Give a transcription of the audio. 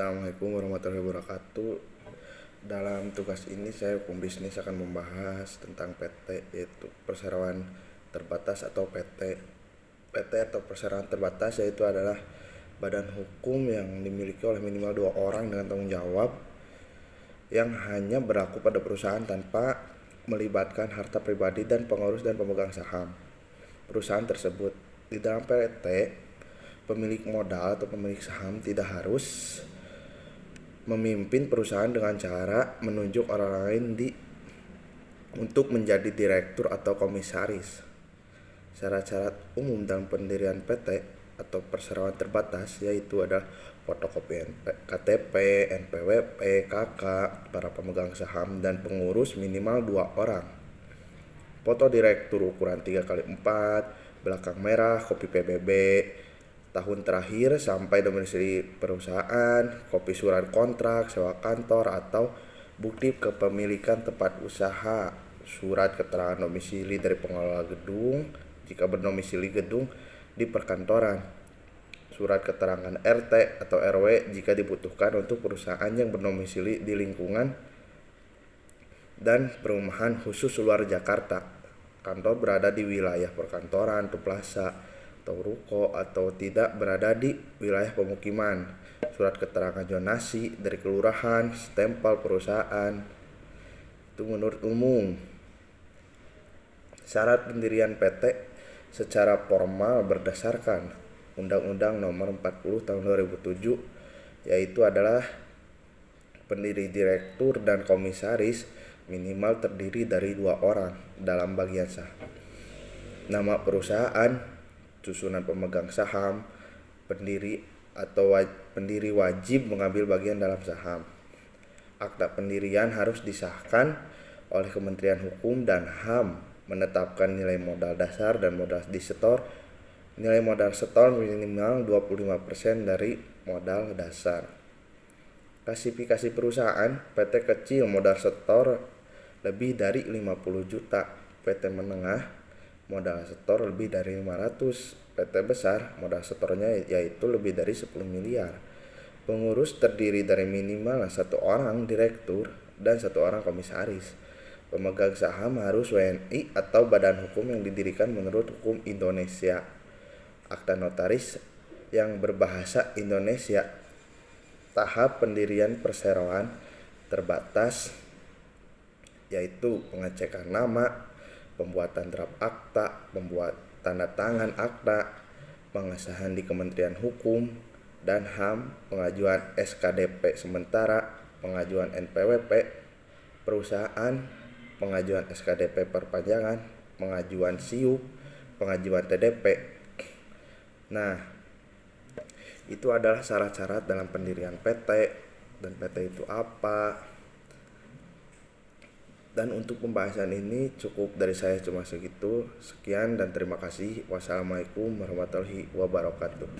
Assalamualaikum warahmatullahi wabarakatuh. Dalam tugas ini saya hukum bisnis akan membahas tentang PT, yaitu perseroan terbatas atau PT. PT atau perseroan terbatas yaitu adalah badan hukum yang dimiliki oleh minimal 2 orang dengan tanggung jawab yang hanya berlaku pada perusahaan tanpa melibatkan harta pribadi dan pengurus dan pemegang saham perusahaan tersebut. Di dalam PT, pemilik modal atau pemilik saham tidak harus memimpin perusahaan dengan cara menunjuk orang lain untuk menjadi direktur atau komisaris. Syarat-syarat umum dalam pendirian PT atau perseroan terbatas yaitu adalah fotokopi KTP, NPWP, KK, para pemegang saham dan pengurus minimal 2 orang. Foto direktur ukuran 3x4, belakang merah, kopi PBB, tahun terakhir sampai domisili perusahaan, kopi surat kontrak, sewa kantor atau bukti kepemilikan tempat usaha, surat keterangan domisili dari pengelola gedung jika berdomisili gedung di perkantoran, surat keterangan RT atau RW jika dibutuhkan untuk perusahaan yang berdomisili di lingkungan dan perumahan khusus luar Jakarta. Kantor berada di wilayah perkantoran, plaza atau ruko atau tidak berada di wilayah pemukiman, surat keterangan zonasi dari kelurahan, stempel perusahaan. Itu menurut umum. Syarat pendirian PT secara formal berdasarkan Undang-Undang Nomor 40 Tahun 2007 yaitu adalah pendiri, direktur dan komisaris minimal terdiri dari 2 orang dalam bagian sah. Nama perusahaan, susunan pemegang saham, pendiri atau pendiri wajib mengambil bagian dalam saham. Akta pendirian harus disahkan oleh Kementerian Hukum dan HAM, menetapkan nilai modal dasar dan modal disetor. Nilai modal setor minimal 25% dari modal dasar. Klasifikasi perusahaan: PT kecil modal setor lebih dari 50 juta, PT menengah modal setor lebih dari 500, PT besar modal setornya yaitu lebih dari 10 miliar. Pengurus terdiri dari minimal 1 orang direktur dan 1 orang komisaris. Pemegang saham harus WNI atau badan hukum yang didirikan menurut hukum Indonesia. Akta notaris yang berbahasa Indonesia. Tahap pendirian perseroan terbatas yaitu pengecekan nama, pembuatan draft akta, pembuat tanda tangan akta, pengesahan di Kementerian Hukum dan HAM, pengajuan SKDP sementara, pengajuan NPWP perusahaan, pengajuan SKDP perpanjangan, pengajuan SIUP, pengajuan TDP. Nah, itu adalah syarat-syarat dalam pendirian PT dan PT itu apa. Dan untuk pembahasan ini cukup dari saya cuma segitu. Sekian dan terima kasih. Wassalamualaikum warahmatullahi wabarakatuh.